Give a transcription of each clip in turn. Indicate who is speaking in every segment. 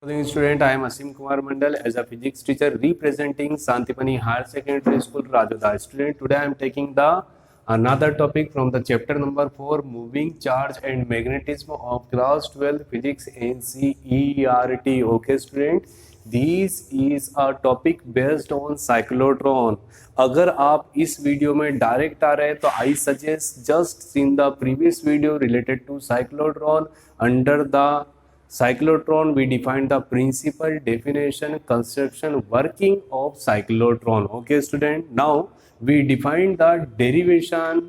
Speaker 1: Morning student, I am Asim Kumar Mandal as a physics teacher representing Santipani Higher Secondary School, Rajodha. Student, today I am taking the another topic from the chapter number 4, moving charge and magnetism of class 12 physics NCERT. Okay student, this is a topic based on cyclotron. अगर आप इस video में direct आ रहे हैं तो I suggest just seen the previous video related to cyclotron. Under the cyclotron we defined the principle, definition, construction, working of cyclotron. Okay student, now we define the derivation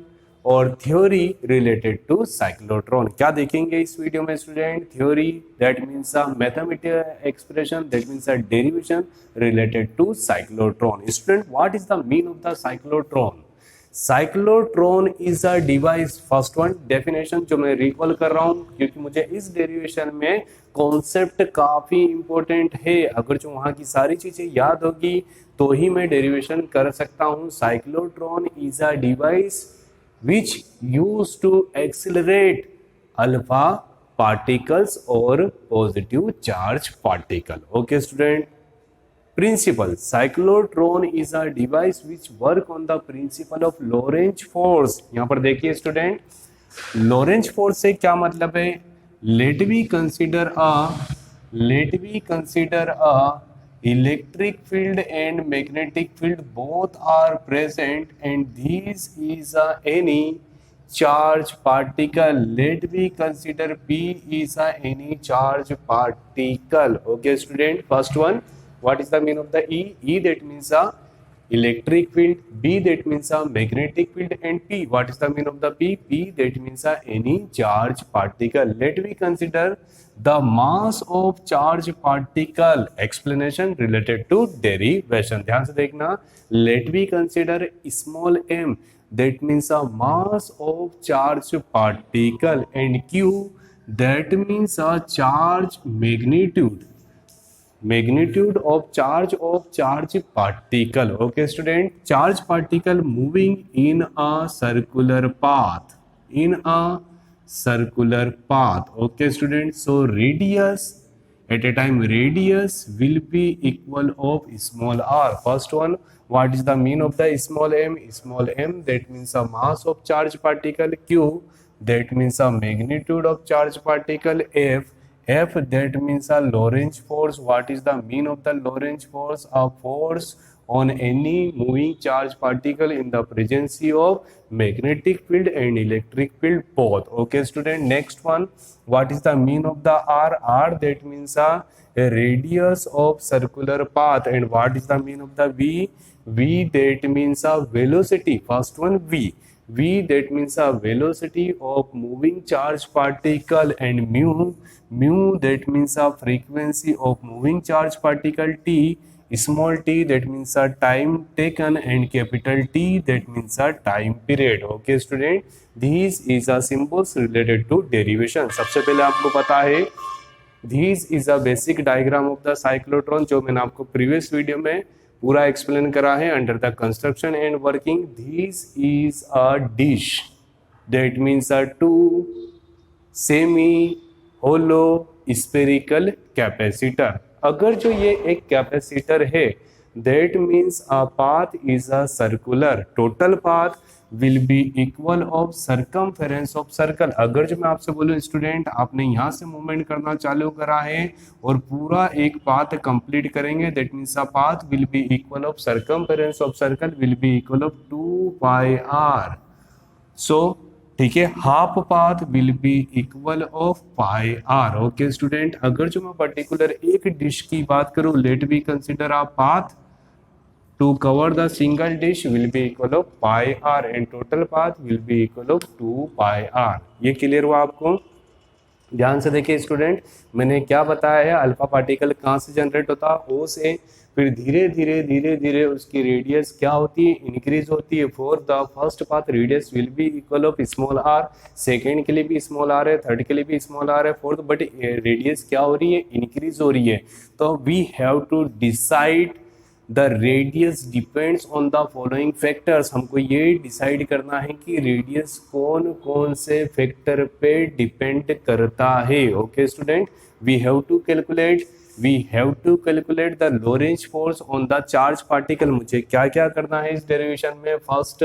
Speaker 1: और theory related to cyclotron. क्या देखेंगे इस video में student? Theory, that means a mathematical expression, that means a derivation related to cyclotron. Student, what is the mean of the cyclotron? Cyclotron is a device. First one definition जो मैं recall कर रहा हूँ क्योंकि मुझे इस derivation में concept काफी इंपॉर्टेंट है. अगर जो वहाँ की सारी चीजें याद होगी तो ही मैं डेरिवेशन कर सकता हूँ. Cyclotron is a device which used to accelerate alpha particles or positive charge particle. Okay student, principle, cyclotron is a device which work on the principle of Lorentz force. यहाँ पर देखिए स्टूडेंट, Lorentz force से क्या मतलब है? let we consider a electric field and magnetic field both are present and this is any charge particle. Let me consider P is any charge particle. Okay student, first one, what is the meaning of the E? E, that means a electric field, B, that means a magnetic field, and P, what is the meaning of the P? P, that means a any charge particle. Let me consider the mass of charge particle. Explanation related to derivation. ध्यान से देखना. Let me consider small m, that means a mass of charge particle, and Q, that means a charge magnitude of charge particle. Okay student, charge particle moving in a circular path. Okay student, so radius at a time, radius will be equal of small r. First one, what is the mean of the small m? Small m, that means a mass of charge particle. Q, that means a magnitude of charge particle. F, that means a Lorentz force. What is the mean of the Lorentz force? A force on any moving charge particle in the presence of magnetic field and electric field both. Okay student, next one, what is the mean of the R? R, that means a radius of circular path. And what is the mean of the V? V, that means a velocity. First one, V, that means a velocity of moving charge particle, and mu, that means a frequency of moving charge particle. T, small t, that means a time taken, and capital T, that means a time period. Okay student, this is a symbols related to derivation. सबसे पहले आपको पता है this is a basic diagram of the cyclotron जो मैंने आपको previous video में पूरा एक्सप्लेन करा है. Under the construction and working, this is a dish, that means a two semi hollow spherical capacitor. अगर जो ये एक कैपेसिटर है, that means a path is a circular. Total path will be equal of circumference of circle. अगर जो मैं आपसे बोलूँ स्टूडेंट, आपने यहाँ से मूवमेंट करना चालू करा है और पूरा एक पाथ कंप्लीट करेंगे, that means a path will be equal of circumference of circle will be equal of 2 pi r. So ठीक है, half path will be equal of pi r. Okay student, अगर जो मैं पर्टिकुलर एक dish की बात करूँ, let be consider a path to cover the single dish will be equal of pi r and total path will be equal of 2 pi r. ये clear हुआ आपको? ध्यान से देखिए स्टूडेंट, मैंने क्या बताया है, अल्फा पार्टिकल कहाँ से जनरेट होता है? O से. फिर धीरे धीरे उसकी रेडियस क्या होती है? इंक्रीज होती है. For the first path radius will be equal of small R, second के लिए भी स्मॉल आर है, थर्ड के लिए भी स्मॉल आर है, फोर्थ, बट रेडियस क्या हो रही है? इंक्रीज हो रही है. तो we have to decide the radius depends on the following factors. हमको ये डिसाइड करना है कि रेडियस कौन कौन से फैक्टर पे डिपेंड करता है. Okay student, we have to calculate we have to calculate the Lorentz force on the charge particle. मुझे क्या क्या करना है इस डेरिवेशन में? First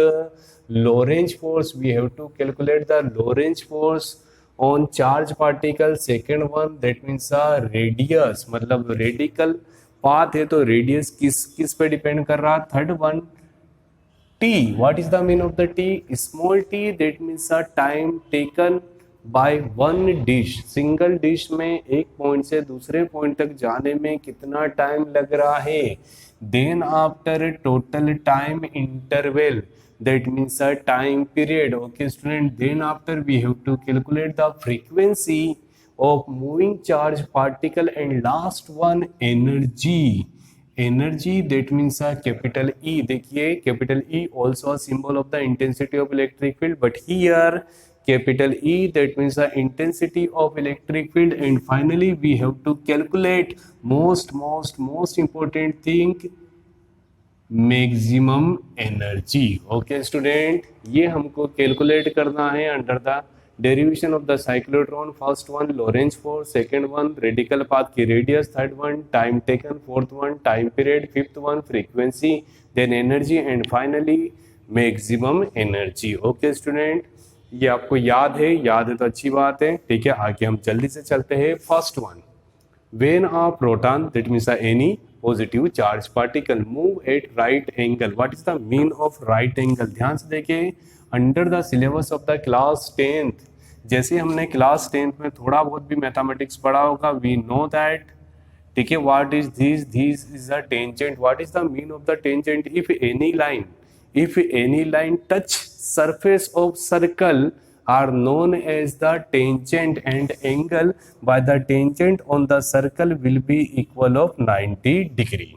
Speaker 1: Lorentz force, we have to calculate the Lorentz force on charge particle. Second one, that means radius, मतलब radical path है तो रेडियस किस पे डिपेंड कर रहा. Third one t, what is the mean of the t? Small t, that means time taken by one dish. Single dish में एक point से दूसरे पॉइंट तक जाने में कितना टाइम लग रहा है. Then after total time interval, that means a time period. Okay student, then after we have to calculate the frequency of moving charge particle, and last one energy. Energy, that means a capital E. देखिए capital E also a symbol of the intensity of electric field, but here capital E, that means the intensity of electric field. And finally we have to calculate most important thing, maximum energy. Okay student, ये हमको calculate करना है under the derivation of the cyclotron. First one Lorentz force, second one radical path की radius, third one time taken, fourth one time period, fifth one frequency, then energy, and finally maximum energy. Okay student, ये आपको याद है तो अच्छी बात है. ठीक है, आगे हम जल्दी से चलते हैं. First one, when a proton, that means any positive charge particle, move at right angle. What is the mean of right angle? ध्यान से देखिए, under the syllabus of the class 10th, जैसे हमने क्लास 10th में थोड़ा बहुत भी mathematics पढ़ा होगा, we know that. ठीक है, what is this is a tangent. What is the mean of the tangent? If any line touch surface of circle are known as the tangent, and angle by the tangent on the circle will be equal of 90 degree.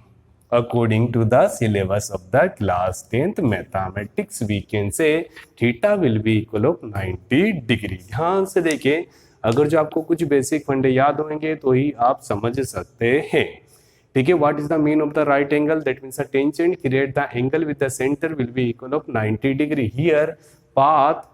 Speaker 1: According to the syllabus of the class 10th mathematics, we can say theta will be equal of 90 degree. ध्यान से देखिए, अगर जो आपको कुछ basic फंडे याद होंगे तो ही आप समझ सकते हैं. ठीक है, what is the mean of the right angle? That means a tangent create the angle with the center will be equal of 90 degree. Here path,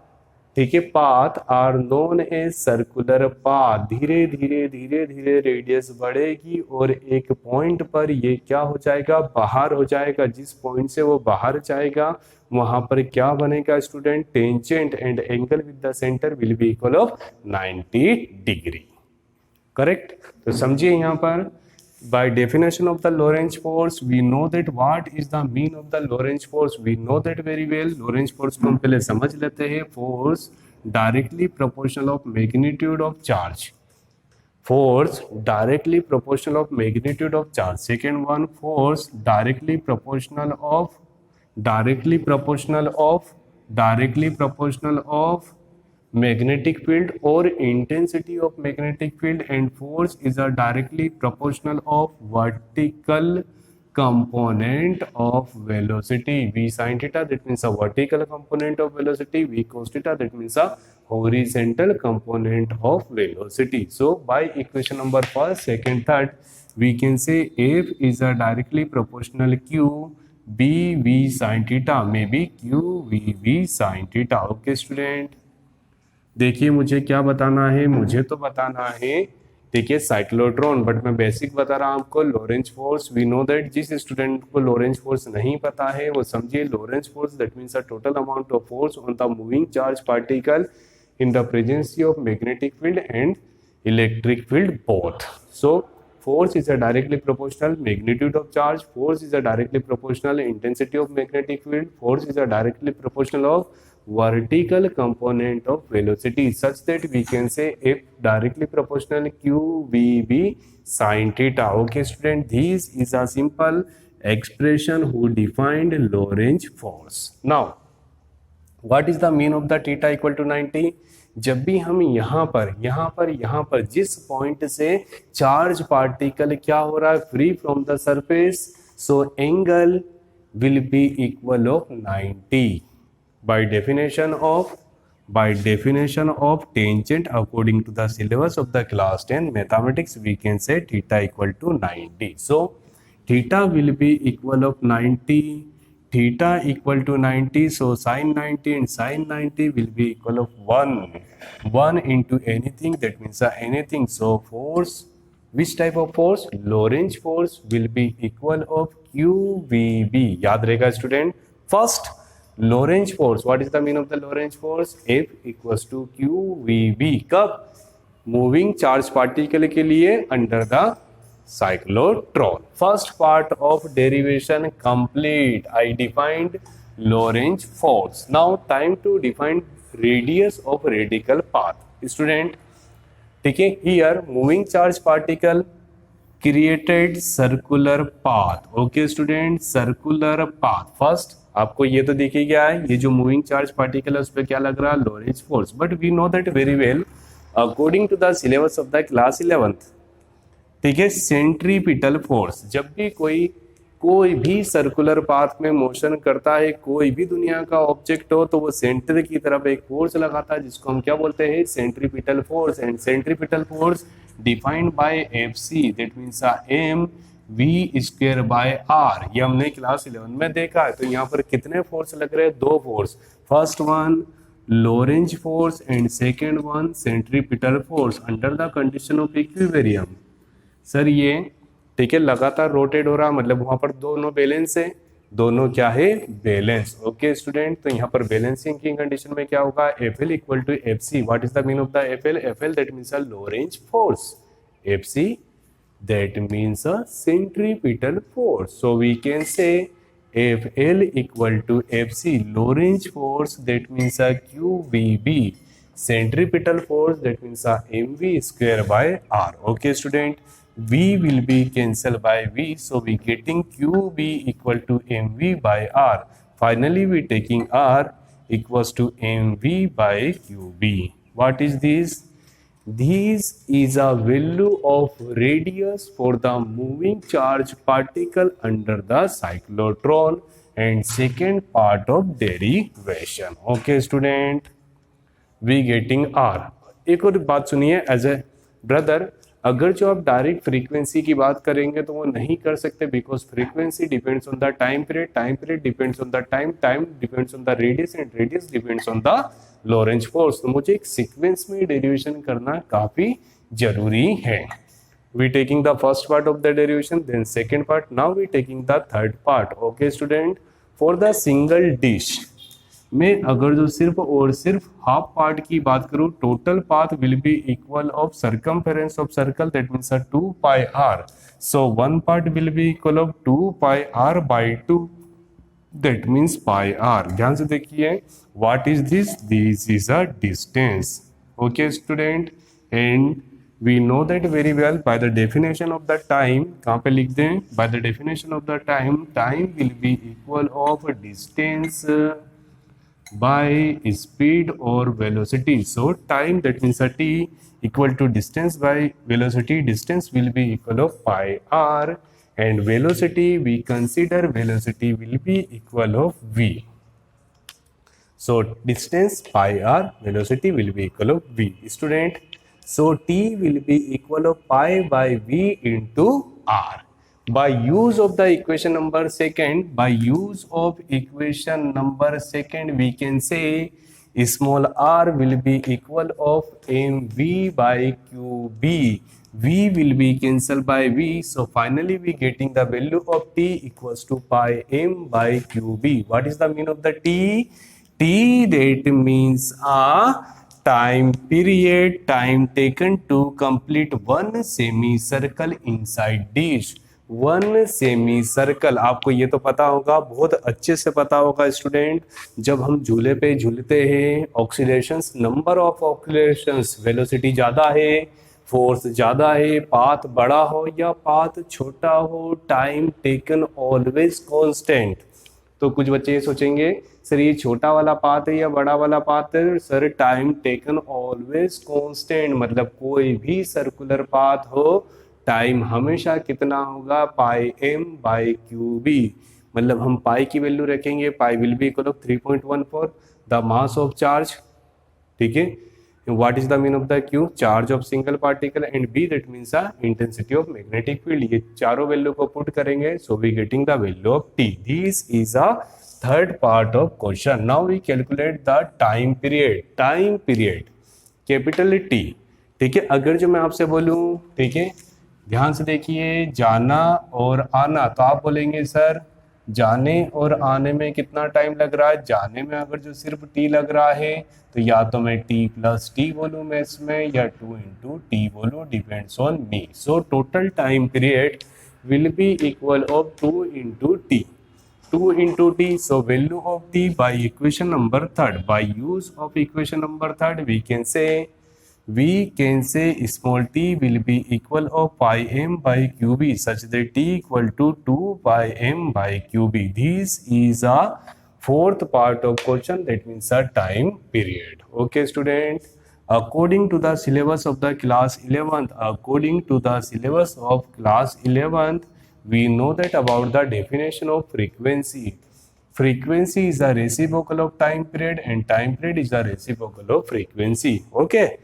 Speaker 1: ठीक है, path are known as circular path. धीरे धीरे radius बढ़ेगी और एक point पर ये क्या हो जाएगा, बाहर हो जाएगा. जिस पॉइंट से वो बाहर जाएगा वहां पर क्या बनेगा student, tangent, and angle with the centre will be equal of 90 degree. Correct. तो समझिए यहाँ पर, by definition of the Lorentz force, we know that what is the mean of the Lorentz force. We know that very well. Lorentz force को हम पहले समझ लेते हैं. Force directly proportional of magnitude of charge. Force directly proportional of magnitude of charge. Second one, force directly proportional of magnetic field or intensity of magnetic field, and force is a directly proportional of vertical component of velocity. V sin theta, that means a vertical component of velocity. V cos theta, that means a horizontal component of velocity. So by equation number first, second, third, we can say F is a directly proportional Q B V sin theta, maybe Q V sin theta. Okay student, देखिए मुझे क्या बताना है, मुझे तो बताना है देखिए साइक्लोट्रॉन, बट मैं बेसिक बता रहा हूँ आपको. Lorentz force, we know that. जिस स्टूडेंट को लोरेंज फोर्स नहीं पता है वो समझिए, Lorentz force that means a total amount of force on the moving charge particle in the presence of magnetic field and electric field both. So force is a directly proportional magnitude of charge, force is a directly proportional intensity of magnetic field, force is a directly proportional of vertical component of velocity, such that we can say F directly proportional QVB sin theta. Okay student, this is a simple expression who defined Lorentz force. Now what is the mean of the theta equal to 90? जब भी हम यहाँ पर जिस point से charge particle क्या हो रहा है, free from the surface, so angle will be equal of 90 by definition of tangent according to the syllabus of the class 10 mathematics, we can say theta equal to 90. So theta will be equal of 90, theta equal to 90, so sin 90 and sin 90 will be equal of 1 into anything, that means anything. So force which type of force, Lorentz force will be equal of QVB। याद रहेगा student, first Lorentz force, what is the mean of the Lorentz force, F equals to QVB। कब, moving charge particle के लिए under the cyclotron। First part of derivation complete. I defined Lorentz force. Now time to define radius of radical path. Student, ठीक है, here moving charge particle created circular path. Okay student, circular path. First आपको ये तो दिख ही गया है, ये जो मूविंग चार्ज पार्टिकल है उस पर क्या लग रहा है, Lorentz force. But we know that very well according to the syllabus of the class 11th, ठीक है, सेंट्रीपिटल फोर्स। जब भी कोई भी सर्कुलर पाथ में मोशन करता है, कोई भी दुनिया का ऑब्जेक्ट हो, तो वो सेंटर की तरफ एक फोर्स लगाता है जिसको हम क्या बोलते हैं, centripetal force. And centripetal force defined by FC, that means mv²/r। ये हमने क्लास 11 में देखा है। तो यहाँ पर कितने फोर्स लग रहे हैं, दो force, first one Lorentz force and second one centripetal force under the condition of equilibrium. Sir ये ठीक है, लगातार रोटेट हो रहा, मतलब वहां पर दोनों बैलेंस है, दोनों क्या है, बैलेंस। ओके स्टूडेंट, तो यहाँ पर बैलेंसिंग की कंडीशन में क्या होगा, FL equal to FC। What is the mean of the FL, FL that means a Lorentz force, FC that means a centripetal force. So we can say FL equal to FC, Lorentz force that means a QVB, centripetal force that means mv²/r. Okay student, V will be cancelled by V, so we getting QB equal to mv/r. Finally we taking R equals to mv/QB. What is this? This is a value of radius for the moving charge particle under the cyclotron and second part of derivation. Okay student, we getting R। एक और बात सुनिए as a brother, अगर जो आप direct frequency की बात करेंगे तो वो नहीं कर सकते, because frequency depends on the time period, time period depends on the time, time depends on the radius and radius depends on the Lorentz force. तो मुझे एक सीक्वेंस में डेरिवेशन करना काफी जरूरी है। We taking the first part of the derivation, then second part, now we taking the third part. Okay student, for the single dish में अगर जो सिर्फ और सिर्फ हाफ पार्ट की बात करूं, total path will be equal of circumference of circle that means 2πr। So one part will be equal of 2πr/2 that means πr। ध्यान से देखिए, what is this, this is a distance. Okay student, and we know that very well by the definition of the time, कहाँ पे लिख दें, by the definition of the time, time will be equal of distance by speed or velocity. So time that means t equal to distance by velocity, distance will be equal of πr, and velocity we consider velocity will be equal of v. So distance πr, velocity will be equal of v. Student, so t will be equal of pi by v into r. By use of the equation number second, we can say small r will be equal of mv/qb. V will be cancelled by v, so finally we getting the value of t equals to pi m/qb. What is the mean of the t? T that means a time period, time taken to complete one semicircle inside dish. One semi circle, आपको ये तो पता होगा, बहुत अच्छे से पता होगा स्टूडेंट, जब हम झूले पे झूलते हैं, ऑक्सीलेशंस, नंबर ऑफ ऑक्सीलेशंस, वेलोसिटी ज़्यादा है, फोर्स ज़्यादा है, पाथ बड़ा हो या पाथ छोटा हो, टाइम टेकन ऑलवेज कांस्टेंट। तो कुछ बच्चे ये सोचेंगे सर ये छोटा वाला पाथ है या बड़ा वाला पाथ है, sir time taken always constant, मतलब कोई भी सर्कुलर पाथ हो, टाइम हमेशा कितना होगा, पाई m/qb। मतलब हम पाई की वैल्यू रखेंगे, pi will be equal of 3.14 the mass of charge, ठीक है। What is the mean of the Q, charge of single particle, and B that means the intensity of magnetic field. ये चारों value को put करेंगे, so we getting the value of T. This is a third part of question. Now we calculate the time period. Time period capital T, ठीक है। अगर जो मैं आपसे बोलूं, ठीक है, ध्यान से देखिए, जाना और आना, तो आप बोलेंगे सर जाने और आने में कितना टाइम लग रहा है। जाने में अगर जो सिर्फ टी लग रहा है तो या तो मैं टी प्लस टी बोलूँ मैं इसमें, या 2 × टी बोलूँ, depends on me. So total time period will be equal of 2 × t. 2 × t. So value of t by equation number third. By use of equation number third, we can say small t will be equal of pi m by qb such that t equal to 2 pi m by qb. This is a fourth part of question, that means a time period. Okay student, according to the syllabus of the class 11th, we know that about the definition of frequency. Frequency is the reciprocal of time period and time period is the reciprocal of frequency. Okay,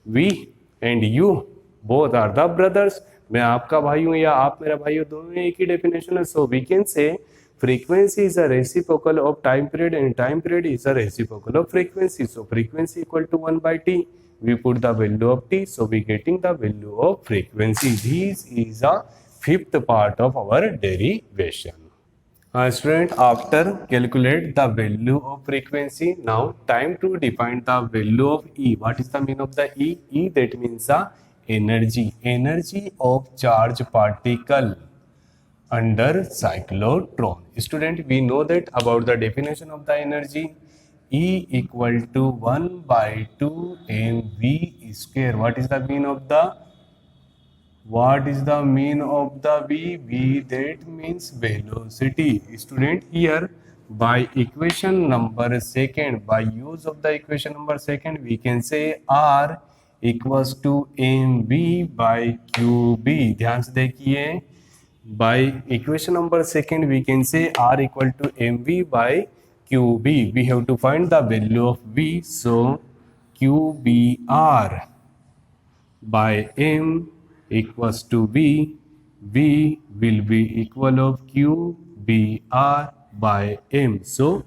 Speaker 1: we and you both are the brothers. मैं आपका भाई हूँ या आप मेरा भाई हो, दोनों में एक ही डेफिनेशन है. So we can say frequency is a reciprocal of time period and time period is a reciprocal of frequency. So frequency equal to 1 by t. We put the value of t, so we getting the value of frequency. This is a fifth part of our derivation. Student, after calculate the value of frequency, now time to define the value of E. What is the meaning of the E? E, that means the energy of charge particle under cyclotron. Student, we know that about the definition of the energy. E equal to 1 by 2 mv square. What is the mean of the V? V, that means velocity. Student, here by equation number second, by use of the equation number second, we can say R equals to mv by qb. ध्यान से देखिए, by equation number second we can say R equal to mv by qb. We have to find the value of V, so qbr by m equals to V. V will be equal of qbr by m. So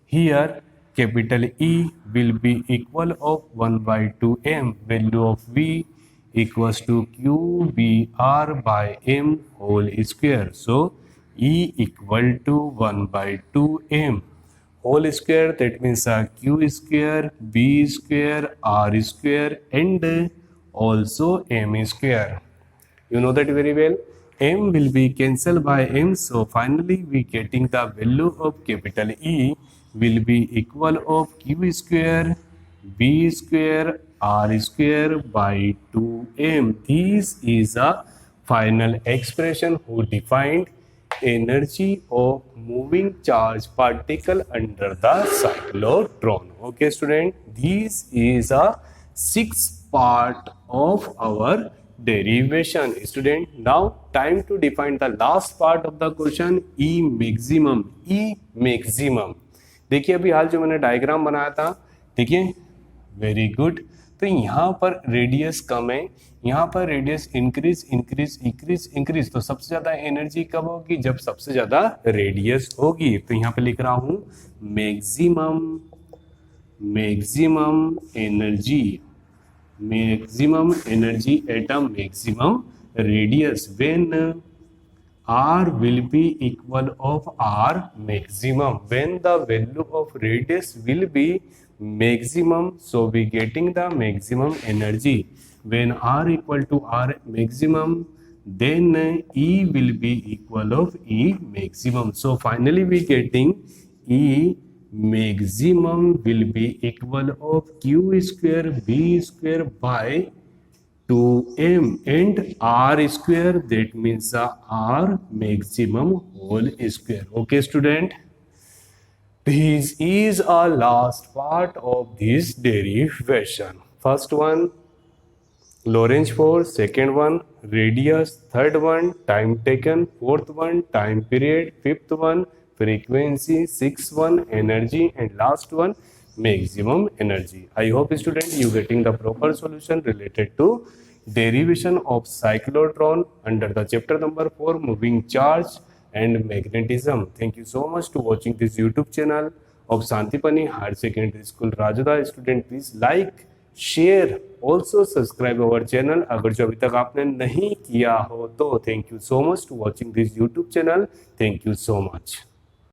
Speaker 1: here capital E will be equal of 1 by 2m. Value of V equals to qbr by m whole square. So E equal to 1 by 2m whole square, that means q square, b square, r square and also m square. You know that very well. M will be cancelled by m, so finally we getting the value of capital E will be equal of q square, b square, r square by 2m. This is a final expression who defined energy of moving charge particle under the cyclotron. Okay student, this is a sixth part of our derivation. Student, now time to define the last part of the question, E maximum. E maximum, देखिए अभी हाल जो मैंने diagram बनाया था, देखिए very good. तो यहाँ पर रेडियस कम है, यहाँ पर radius increase increase increase increase. तो सबसे ज्यादा एनर्जी कब होगी? जब सबसे ज्यादा रेडियस होगी. तो यहाँ पे लिख रहा हूं maximum energy at a maximum radius when R will be equal of R maximum. When the value of radius will be maximum, so we getting the maximum energy. When R equal to R maximum, then E will be equal of E maximum. So finally we getting E maximum will be equal of Q square B square by 2m and r square, that means r maximum whole square. Okay student, this is our last part of this derivation. First one Lorentz force, second one radius, third one time taken, fourth one time period, fifth one frequency, sixth one energy and last one maximum energy. I hope student you getting the proper solution related to derivation of cyclotron under the chapter number 4 moving charge and magnetism. Thank you so much to watching this YouTube channel of Santipani Higher Secondary School Rajada. Student, please like share, also subscribe our channel अगर जो अभी तक आपने नहीं किया हो तो। Thank you so much to watching this YouTube channel. Thank you so much.